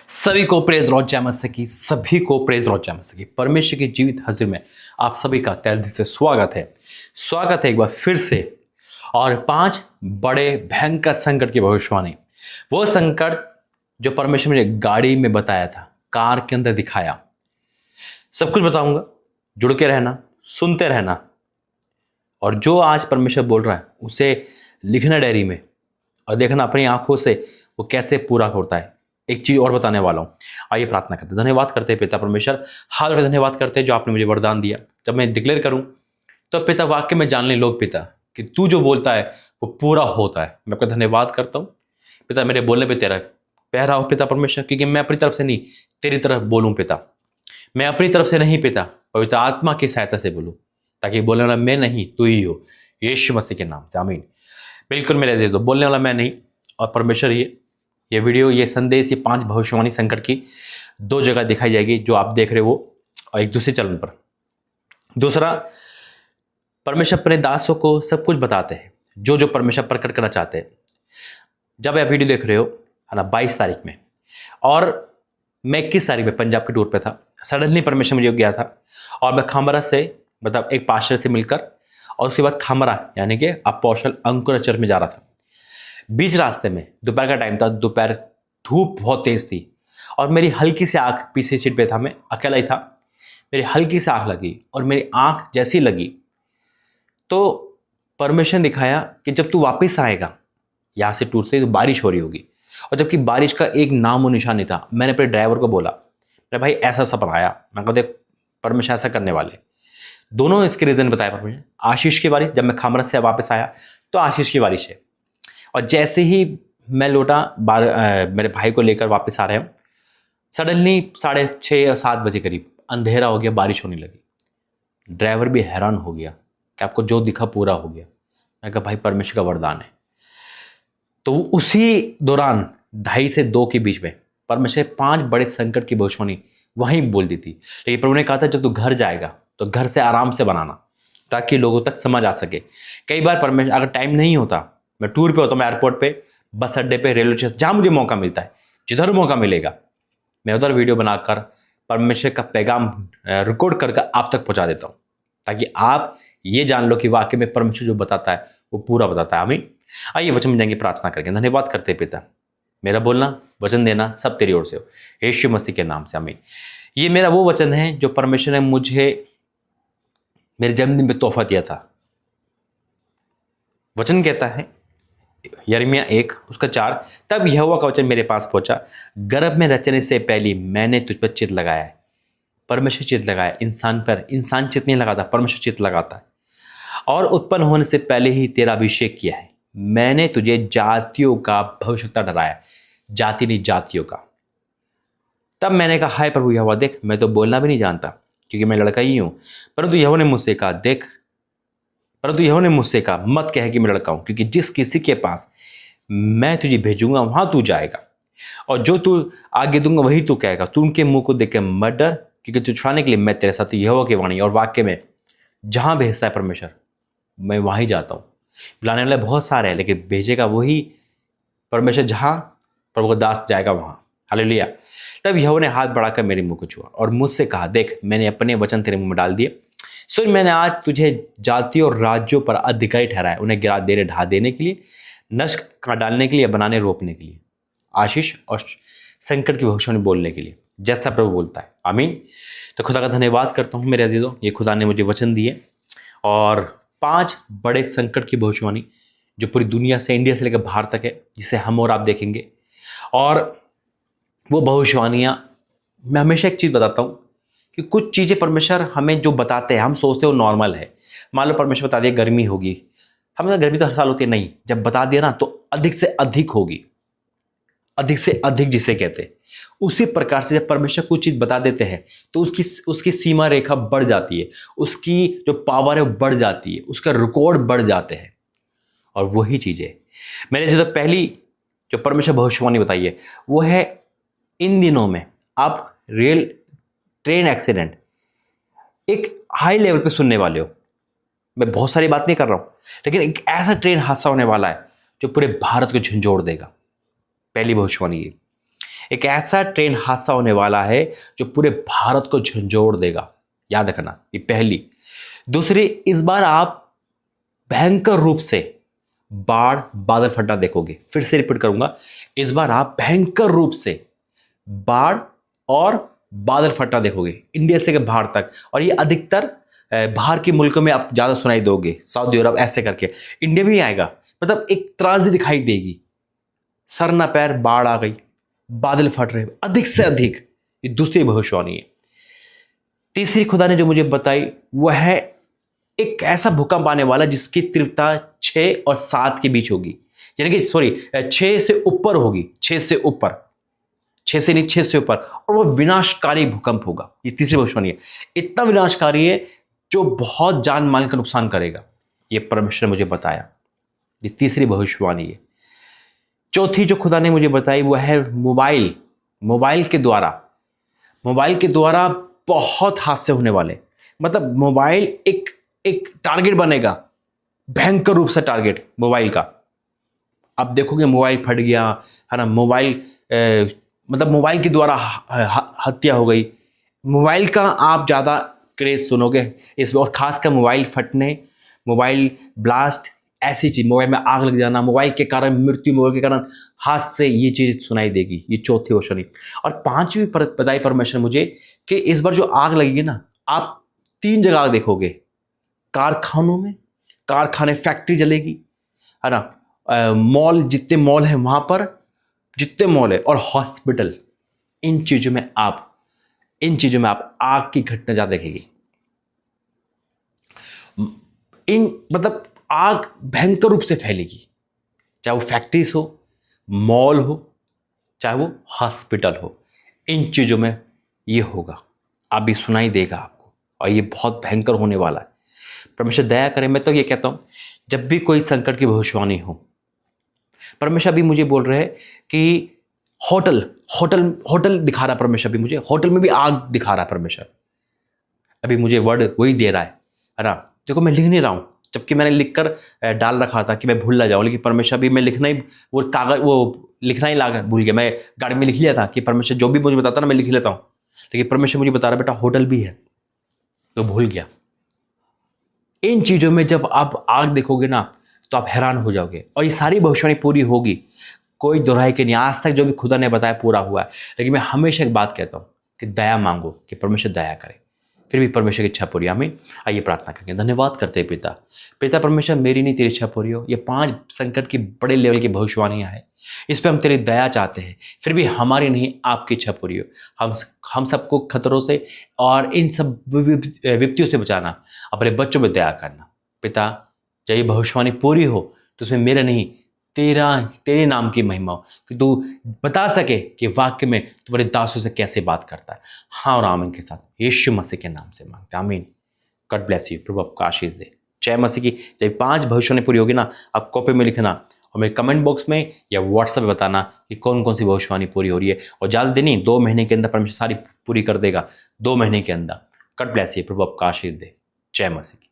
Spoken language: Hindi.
सभी को प्रेज लॉर्ड जय मसीह की सभी को प्रेज लॉर्ड जय मसीह की परमेश्वर की जीवित हाजिर में आप सभी का तहे दिल से स्वागत है एक बार फिर से। और 5 बड़े भयंकर संकट की भविष्यवाणी, वो संकट जो परमेश्वर ने गाड़ी में बताया था, कार के अंदर दिखाया, सब कुछ बताऊंगा। जुड़ के रहना, सुनते रहना, और जो आज परमेश्वर बोल रहा है उसे लिखना डायरी में और देखना अपनी आंखों से वो कैसे पूरा होता है। एक चीज और बताने वाला हूं, आइए प्रार्थना करते हैं। धन्यवाद करते हैं पिता परमेश्वर, हाथ जोड़ के धन्यवाद करते हैं जो आपने मुझे वरदान दिया। जब मैं डिक्लेयर करूं तो पिता वाक्य में जान लें लोग पिता कि तू जो बोलता है वो पूरा होता है। मैं आपका धन्यवाद करता हूं पिता, मेरे बोलने पे तेरा पहरा हो पिता परमेश्वर, क्योंकि मैं अपनी तरफ से नहीं तेरी तरफ बोलूं पिता। मैं अपनी तरफ से नहीं पिता, पवित्र आत्मा की सहायता से बोलूं, ताकि बोलने वाला मैं नहीं तू ही हो, यीशु मसीह के नाम से आमीन। बिल्कुल मेरे अजीज, बोलने वाला मैं नहीं और परमेश्वर। ये वीडियो, ये संदेश, ये 5 भविष्यवाणी संकट की 2 जगह दिखाई जाएगी जो आप देख रहे हो, और एक दूसरे चरण पर। दूसरा, परमेश्वर अपने दासों को सब कुछ बताते हैं जो जो परमेश्वर प्रकट करना चाहते हैं। जब आप वीडियो देख रहे हो है ना, 22 तारीख में, और मैं 21 तारीख में पंजाब के टूर पे था। सडनली परमेश्वर मुझे गया था और मैं खामरा से, मतलब एक पास्टर से मिलकर, और उसके बाद खामरा यानी कि अपोस्टल अंकुर चर्च में जा रहा था। बीच रास्ते में दोपहर का टाइम था, दोपहर धूप बहुत तेज थी और मेरी हल्की सी आंख, पीछे सीट पे था, मैं अकेला ही था, मेरी हल्की सी आंख लगी। और मेरी आंख जैसी लगी तो परमेश्वर दिखाया कि जब तू वापस आएगा यहाँ से टूर से तो बारिश हो रही होगी। और जबकि बारिश का एक नाम और निशान नहीं था। मैंने अपने ड्राइवर को बोला, मेरे भाई ऐसा सपना आया। मैं कहा देख परमेश्वर ऐसा करने वाले। दोनों इसके रीजन बताया परमेश्वर। आशीष की बारिश, जब मैं खामरा से वापस आया तो आशीष की बारिश है। और जैसे ही मैं लौटा मेरे भाई को लेकर वापस आ रहे हैं, सडनली 6:30 या 7 बजे करीब अंधेरा हो गया, बारिश होने लगी। ड्राइवर भी हैरान हो गया कि आपको जो दिखा पूरा हो गया। मैं कहा भाई परमेश्वर का वरदान है। तो उसी दौरान 2:30 से 2 के बीच में परमेश्वर 5 बड़े संकट की भविष्यवाणी वहीं बोल दी थी। लेकिन प्रभु ने कहा था जब तू घर जाएगा तो घर से आराम से बनाना, ताकि लोगों तक समझ आ सके। कई बार परमेश्वर, अगर टाइम नहीं होता, मैं टूर पे होता हूँ, मैं एयरपोर्ट पे, बस अड्डे पे, रेलवे स्टेशन, जहाँ मुझे मौका मिलता है, जिधर मौका मिलेगा, मैं उधर वीडियो बनाकर परमेश्वर का पैगाम रिकॉर्ड करके आप तक पहुँचा देता हूँ, ताकि आप ये जान लो कि वाकई में परमेश्वर जो बताता है वो पूरा बताता है। आमीन। आइए वचन में जाएंगे प्रार्थना करके। धन्यवाद करते हैं पिता, मेरा बोलना, वचन देना सब तेरी ओर से हो, यीशु मसीह के नाम से आमीन। ये मेरा वो वचन है जो परमेश्वर ने मुझे मेरे जन्मदिन पे तोहफा दिया था। वचन कहता है यिर्मयाह 1 उसका 4, तब यहोवा का वचन मेरे पास पहुंचा, गर्भ में रचने से पहले मैंने तुझ पर चित्त लगाया है। परमेश्वर चित्त लगाया इंसान पर, इंसान चित्त नहीं लगाता, परमेश्वर चित्त लगाता है। और उत्पन्न होने से पहले ही तेरा अभिषेक किया है। मैंने तुझे जातियों का भविष्यवक्ता ठहराया, जाति नहीं जातियों का। तब मैंने कहा हाय प्रभु यहोवा, देख मैं तो बोलना भी नहीं जानता क्योंकि मैं लड़का ही हूं। परंतु यहोवा ने मुझसे कहा मत कह कि मैं लड़का हूं, क्योंकि जिस किसी के पास मैं तुझे भेजूंगा वहां तू जाएगा, और जो तू आगे दूंगा वही तू कहेगा। तू उनके मुंह को देख के मत डर, क्योंकि तू छुड़ाने के लिए मैं तेरे साथ। यहोवा की वाणी और वाक्य में जहां भेजता है परमेश्वर, मैं वहीं जाता हूं। बुलाने वाले बहुत सारे हैं, लेकिन भेजेगा वही परमेश्वर, जहां प्रभु का दास जाएगा वहां। हालेलुया। तब यहोवा ने हाथ बढ़ाकर मेरे मुंह को छुआ और मुझसे कहा, देख मैंने अपने वचन तेरे मुंह में डाल दिए। सुन, मैंने आज तुझे जातियों और राज्यों पर अधिकारी ठहराया, उन्हें गिरा देने, ढा देने के लिए, नष्ट कर डालने के लिए, बनाने रोपने के लिए, आशीष और संकट की भविष्यवाणी बोलने के लिए, जैसा प्रभु बोलता है। आमीन। तो खुदा का धन्यवाद करता हूँ मेरे अजीजों, ये खुदा ने मुझे वचन दिए और 5 बड़े संकट की भविष्यवाणी जो पूरी दुनिया से, इंडिया से लेकर बाहर तक है, जिसे हम और आप देखेंगे। और वो भविष्यवाणियाँ, मैं हमेशा एक चीज़ बताता हूँ कि कुछ चीज़ें परमेश्वर हमें जो बताते हैं, हम सोचते हैं वो नॉर्मल है। मान लो परमेश्वर बता दिया गर्मी होगी, हमें तो गर्मी तो हर साल होती है, नहीं, जब बता दिया ना तो अधिक से अधिक होगी, अधिक से अधिक जिसे कहते हैं। उसी प्रकार से जब परमेश्वर कुछ चीज़ बता देते हैं तो उसकी सीमा रेखा बढ़ जाती है, उसकी जो पावर है वो बढ़ जाती है, उसका रिकॉर्ड बढ़ जाते हैं। और वही चीज़ें मैंने जो पहली जो परमेश्वर भविष्यवाणी बताई है वो है, इन दिनों में आप रियल ट्रेन एक्सीडेंट एक हाई लेवल पे सुनने वाले हो। मैं बहुत सारी बात नहीं कर रहा हूं, लेकिन एक ऐसा ट्रेन हादसा होने वाला है जो पूरे भारत को झंझोड़ देगा। पहली भविष्यवाणी ये। एक ऐसा ट्रेन हादसा होने वाला है जो पूरे भारत को झंझोड़ देगा, याद रखना। ये पहली। दूसरी, इस बार आप भयंकर रूप से बाढ़ बादल फटना देखोगे। फिर से रिपीट करूंगा, इस बार आप भयंकर रूप से बाढ़ और बादल फटना देखोगे इंडिया से बाहर तक। और ये अधिकतर बाहर के मुल्कों में आप ज्यादा सुनाई दोगे, सऊदी अरब ऐसे करके। इंडिया में ही आएगा, मतलब एक त्रासदी दिखाई देगी। सर ना पैर बाढ़ आ गई, बादल फट रहे अधिक से अधिक। ये दूसरी भविष्यवाणी है। तीसरी खुदा ने जो मुझे बताई वह है एक ऐसा भूकंप आने वाला जिसकी तीव्रता 6 और 7 के बीच होगी, यानी कि 6 से ऊपर होगी, 6 से ऊपर, 6 से नहीं 6 से ऊपर, और वो विनाशकारी भूकंप होगा। ये तीसरी भविष्यवाणी है। इतना विनाशकारी है जो बहुत जान माल का नुकसान करेगा। ये परमेश्वर ने मुझे बताया। ये तीसरी भविष्यवाणी है। चौथी जो खुदा ने मुझे बताई वह है मोबाइल के द्वारा बहुत हादसे होने वाले। मतलब मोबाइल एक टारगेट बनेगा, भयंकर रूप से टारगेट मोबाइल का। आप देखोगे मोबाइल फट गया है ना, मतलब मोबाइल के द्वारा हत्या हो गई। मोबाइल का आप ज़्यादा क्रेज सुनोगे इसमें, और खासकर मोबाइल फटने, मोबाइल ब्लास्ट, ऐसी चीज, मोबाइल में आग लग जाना, मोबाइल के कारण मृत्यु, मोबाइल के कारण हादसे, ये चीज सुनाई देगी। ये चौथी भविष्यवाणी। और पांचवी बताई परमेश्वर मुझे कि इस बार जो आग लगेगी ना, आप 3 जगह आग देखोगे। कारखानों में, कारखाने, फैक्ट्री जलेगी है ना, मॉल, जितने मॉल है वहां पर, जितने मॉल है, और हॉस्पिटल। इन चीजों में आप आग की घटना ज्यादा देखेगी। मतलब आग भयंकर रूप से फैलेगी, चाहे वो फैक्ट्रीज हो, मॉल हो, चाहे वो हॉस्पिटल हो। इन चीजों में ये होगा, अभी सुनाई देगा आपको, और ये बहुत भयंकर होने वाला है। परमेश्वर दया करें। मैं तो ये कहता हूं, जब भी कोई संकट की भविष्यवाणी हो, परमेश्वर भी मुझे बोल रहे हैं कि होटल दिखा रहा है परमेश्वर भी मुझे, होटल में भी आग दिखा रहा है परमेश्वर। अभी मुझे वर्ड वही दे रहा है ना। देखो मैं लिख नहीं रहा हूं, जबकि मैंने लिखकर डाल रखा था कि मैं भूल ना जाऊं, लेकिन परमेश्वर भी, मैं लिखना ही, वो कागज, वो लिखना ही भूल गया। मैं गाड़ी में लिख लिया था कि परमेश्वर जो भी मुझे बताता ना मैं लिख लेता हूं, लेकिन परमेश्वर मुझे बता रहा बेटा होटल भी है, तो भूल गया। इन चीजों में जब आप आग देखोगे ना तो आप हैरान हो जाओगे, और ये सारी भविष्यवाणी पूरी होगी, कोई दोहराई के नहीं। आज तक जो भी खुदा ने बताया पूरा हुआ है। लेकिन मैं हमेशा एक बात कहता हूं कि दया मांगो, कि परमेश्वर दया करे, फिर भी परमेश्वर की इच्छा पूरी। आमीन। आइए प्रार्थना करेंगे। धन्यवाद करते हैं पिता परमेश्वर, मेरी नहीं तेरी इच्छा पूरी हो। ये 5 संकट की बड़े लेवल की भविष्यवाणियां हैं, इस पर हम तेरी दया चाहते हैं, फिर भी हमारी नहीं आपकी इच्छा पूरी हो। हम सबको खतरों से और इन सब विपत्तियों से बचाना, अपने बच्चों पर दया करना। पिता, जब ये भविष्यवाणी पूरी हो तो उसमें मेरा नहीं, तेरे नाम की महिमा हो, कि तू बता सके कि वाक्य में तुम्हारे दासों से कैसे बात करता है। हाँ और आमीन के साथ यीशु मसीह के नाम से मांगते हैं, आमीन। God bless you. प्रभु आपको आशीष दे। जय मसीह की। जब 5 भविष्यवाणी पूरी होगी ना, आप कॉपी में लिखना और मेरे कमेंट बॉक्स में या व्हाट्सएप में बताना कि कौन कौन सी भविष्यवाणी पूरी हो रही है। और ज़्यादा दिन नहीं, 2 महीने के अंदर परमेश्वर सारी पूरी कर देगा, 2 महीने के अंदर। God bless you. प्रभु आपको आशीष दे। जय मसीह की।